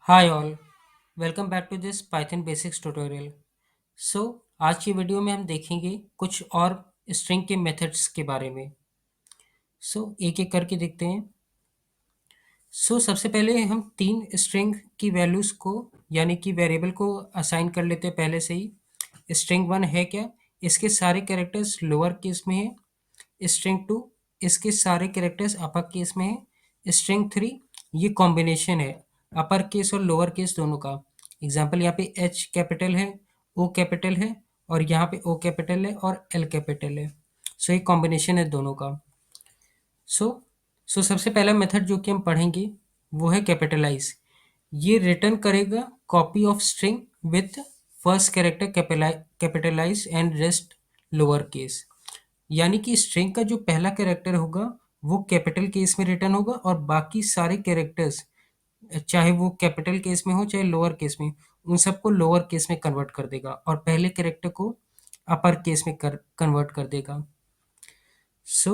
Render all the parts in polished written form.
Hi all, welcome back to this Python basics tutorial. So आज की video में हम देखेंगे कुछ और स्ट्रिंग के मेथड्स के बारे में। एक एक करके देखते हैं। सबसे पहले हम तीन स्ट्रिंग की वैल्यूज को यानी कि वेरिएबल को असाइन कर लेते हैं पहले से ही। स्ट्रिंग वन है क्या? इसके सारे कैरेक्टर्स लोअर केस में है। स्ट्रिंग टू, इसके सारे कैरेक्टर्स अपर केस में है। स्ट्रिंग थ्री, ये कॉम्बिनेशन है अपर केस और लोअर केस दोनों का। एग्जाम्पल यहाँ पे एच कैपिटल है, ओ कैपिटल है, और यहाँ पे ओ कैपिटल है और एल कैपिटल है। ये कॉम्बिनेशन है दोनों का। सो सबसे पहला मेथड जो कि हम पढ़ेंगे वो है कैपिटलाइज। ये रिटर्न करेगा copy of string with first character capitalise and rest lower case. यानी कि स्ट्रिंग का जो पहला कैरेक्टर होगा वो कैपिटल केस में रिटर्न होगा और बाकी सारे कैरेक्टर्स चाहे वो कैपिटल केस में हो चाहे लोअर केस में, उन सबको लोअर केस में कन्वर्ट कर देगा और पहले कैरेक्टर को अपर केस में कन्वर्ट कर देगा। सो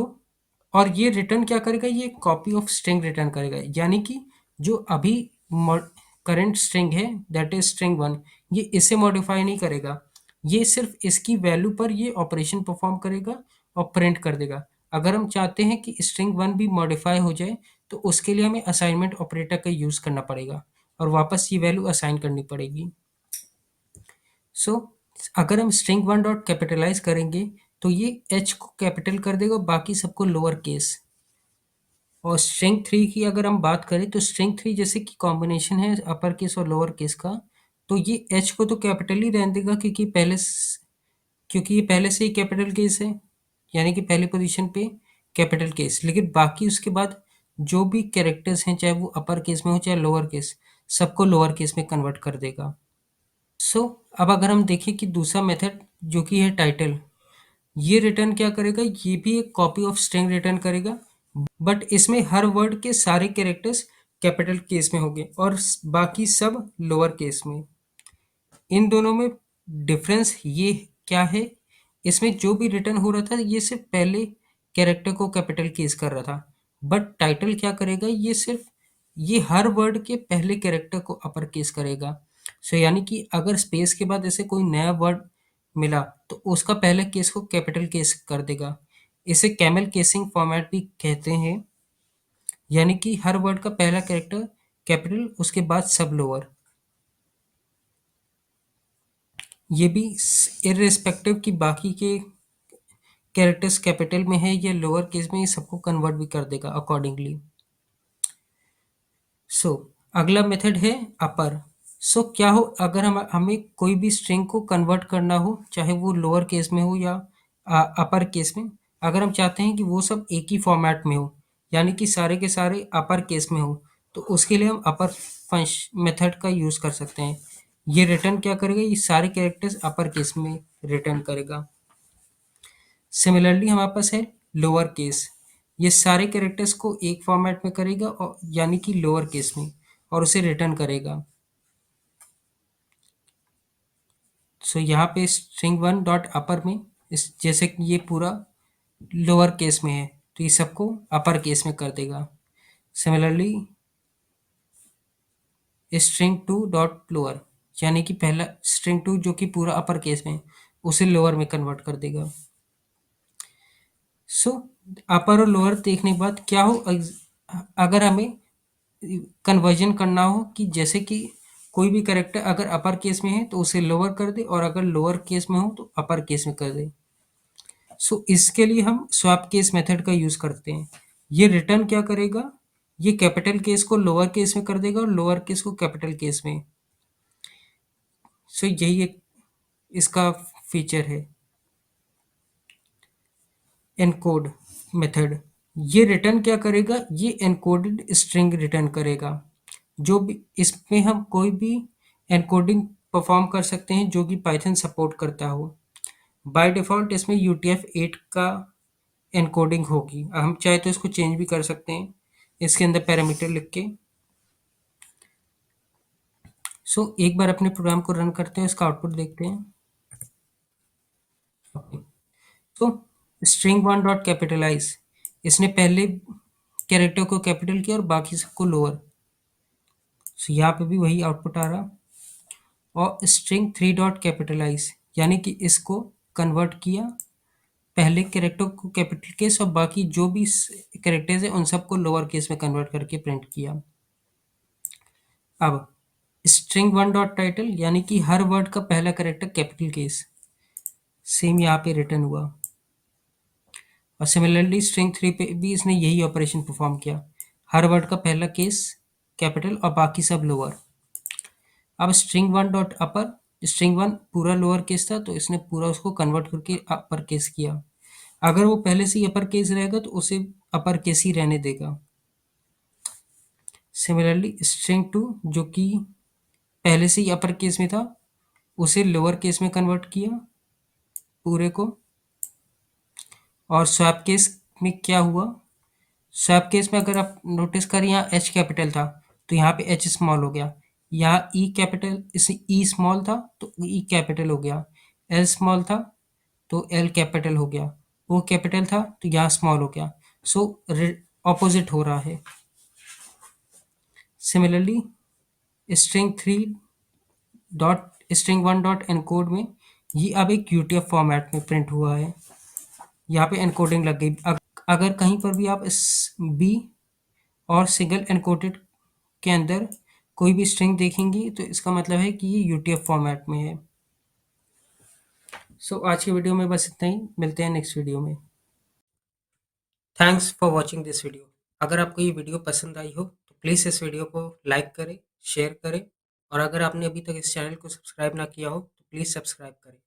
और ये रिटर्न क्या करेगा? ये कॉपी ऑफ स्ट्रिंग रिटर्न करेगा। यानी कि जो अभी करंट स्ट्रिंग है दैट इज स्ट्रिंग वन, ये इसे मॉडिफाई नहीं करेगा। ये सिर्फ इसकी वैल्यू पर ये ऑपरेशन परफॉर्म करेगा और प्रिंट कर देगा। अगर हम चाहते हैं कि स्ट्रिंग वन भी मॉडिफाई हो जाए तो उसके लिए हमें असाइनमेंट ऑपरेटर का यूज़ करना पड़ेगा और वापस ये वैल्यू असाइन करनी पड़ेगी। सो अगर हम स्ट्रिंग वन डॉट कैपिटलाइज करेंगे तो ये एच को कैपिटल कर देगा और बाकी सबको लोअर केस। और स्ट्रिंग थ्री की अगर हम बात करें तो स्ट्रिंग थ्री जैसे कि कॉम्बिनेशन है अपर केस और लोअर केस का, तो ये एच को तो कैपिटल ही रहने देगा क्योंकि ये पहले से ही कैपिटल केस है, यानी कि पहली पोजीशन पे कैपिटल केस। लेकिन बाकी उसके बाद जो भी कैरेक्टर्स हैं चाहे वो अपर केस में हो चाहे लोअर केस, सबको लोअर केस में कन्वर्ट कर देगा। सो अब अगर हम देखें कि दूसरा मेथड जो कि है टाइटल, ये रिटर्न क्या करेगा? ये भी एक कॉपी ऑफ स्ट्रिंग रिटर्न करेगा, बट इसमें हर वर्ड के सारे कैरेक्टर्स कैपिटल केस में होंगे और बाकी सब लोअर केस में। इन दोनों में डिफरेंस ये क्या है? इसमें जो भी रिटर्न हो रहा था ये सिर्फ पहले कैरेक्टर को कैपिटल केस कर रहा था, बट टाइटल क्या करेगा? ये सिर्फ ये हर वर्ड के पहले कैरेक्टर को अपर केस करेगा। यानी कि अगर स्पेस के बाद ऐसे कोई नया वर्ड मिला तो उसका पहले केस को कैपिटल केस कर देगा। इसे कैमल केसिंग फॉर्मेट भी कहते हैं। यानी कि हर वर्ड का पहला कैरेक्टर कैपिटल, उसके बाद सब लोअर। ये भी इर्रिस्पेक्टिव कि बाकी के कैरेक्टर्स कैपिटल में है या लोअर केस में, ये सबको कन्वर्ट भी कर देगा अकॉर्डिंगली। सो अगला मेथड है अपर। क्या हो अगर हमें कोई भी स्ट्रिंग को कन्वर्ट करना हो, चाहे वो लोअर केस में हो या अपर केस में। अगर हम चाहते हैं कि वो सब एक ही फॉर्मेट में हो, यानी कि सारे के सारे अपर केस में हो, तो उसके लिए हम अपर मेथड का यूज कर सकते हैं। ये रिटर्न क्या करेगा? ये सारे कैरेक्टर्स अपर केस में रिटर्न करेगा। सिमिलरली हमारे पास है लोअर केस। ये सारे कैरेक्टर्स को एक फॉर्मेट में करेगा और यानी कि लोअर केस में, और उसे रिटर्न करेगा। यहाँ पे स्ट्रिंग वन डॉट अपर में इस जैसे कि ये पूरा लोअर केस में है तो ये सबको अपर केस में कर देगा। Similarly string to dot lower, यानी कि पहला स्ट्रिंग टू जो कि पूरा अपर केस में है, उसे लोअर में कन्वर्ट कर देगा। सो अपर और लोअर देखने के बाद क्या हो? अगर हमें कन्वर्जन करना हो कि जैसे कि कोई भी कैरेक्टर अगर अपर केस में है तो उसे लोअर कर दे और अगर लोअर केस में हो तो अपर केस में कर दे। इसके लिए हम स्वैप केस मेथड का यूज करते हैं। ये रिटर्न क्या करेगा? ये कैपिटल केस को लोअर केस में कर देगा और लोअर केस को कैपिटल केस में। यही एक इसका फीचर है। एनकोड मेथड, ये रिटर्न क्या करेगा? ये एनकोडेड स्ट्रिंग रिटर्न करेगा। जो भी इसमें हम कोई भी एनकोडिंग परफॉर्म कर सकते हैं जो कि पाइथन सपोर्ट करता हो। बाय डिफ़ॉल्ट इसमें UTF-8 का एनकोडिंग होगी। हम चाहे तो इसको चेंज भी कर सकते हैं इसके अंदर पैरामीटर लिख के। एक बार अपने प्रोग्राम को रन करते हैं, इसका आउटपुट देखते हैं। तो स्ट्रिंग वन डॉट कैपिटलाइज, इसने पहले कैरेक्टर को कैपिटल किया और बाकी सबको लोअर। सो यहाँ पे भी वही आउटपुट आ रहा। और स्ट्रिंग 3 डॉट कैपिटलाइज, यानी कि इसको कन्वर्ट किया, पहले कैरेक्टर को कैपिटल केस और बाकी जो भी कैरेक्टर्स है उन सबको लोअर केस में कन्वर्ट करके प्रिंट किया। अब स्ट्रिंग 1 डॉट टाइटल, यानी कि हर वर्ड का पहला कैरेक्टर कैपिटल केस, सेम यहाँ पे रिटर्न हुआ। और सिमिलरली स्ट्रिंग 3 पे भी इसने यही ऑपरेशन परफॉर्म किया, हर वर्ड का पहला केस कैपिटल और बाकी सब लोअर। अब स्ट्रिंग 1 डॉट अपर, स्ट्रिंग 1 पूरा लोअर केस था तो इसने पूरा उसको कन्वर्ट करके अपर केस किया। अगर वो पहले से ही अपर केस रहेगा तो उसे अपर केस ही रहने देगा। सिमिलरली स्ट्रिंग 2 जो कि पहले से ही अपर केस में था उसे लोअर केस में कन्वर्ट किया पूरे को। और स्वैप केस में क्या हुआ, स्वैप केस में अगर आप नोटिस करें यहाँ एच कैपिटल था तो यहाँ पे एच स्मॉल हो गया, यहाँ ई कैपिटल इस ई स्मॉल था तो ई कैपिटल हो गया, एल स्मॉल था तो एल कैपिटल हो गया, ओ कैपिटल था तो यहाँ स्मॉल हो गया। सो ऑपोजिट हो रहा है। Similarly string 3 dot string 1 dot encode में ये अब एक यूटीएफ फॉर्मेट में प्रिंट हुआ है, यहाँ पे एनकोडिंग लग गई। अगर कहीं पर भी आप इस बी और सिंगल एनकोडेड के अंदर कोई भी स्ट्रिंग देखेंगी तो इसका मतलब है कि ये यूटीएफ फॉर्मेट में है। सो आज की वीडियो में बस इतना ही, मिलते हैं नेक्स्ट वीडियो में। Thanks for watching this video. अगर आपको ये वीडियो पसंद आई हो तो प्लीज़ इस वीडियो को लाइक करें, शेयर करें और अगर आपने अभी तक इस चैनल को सब्सक्राइब ना किया हो तो प्लीज़ सब्सक्राइब करें।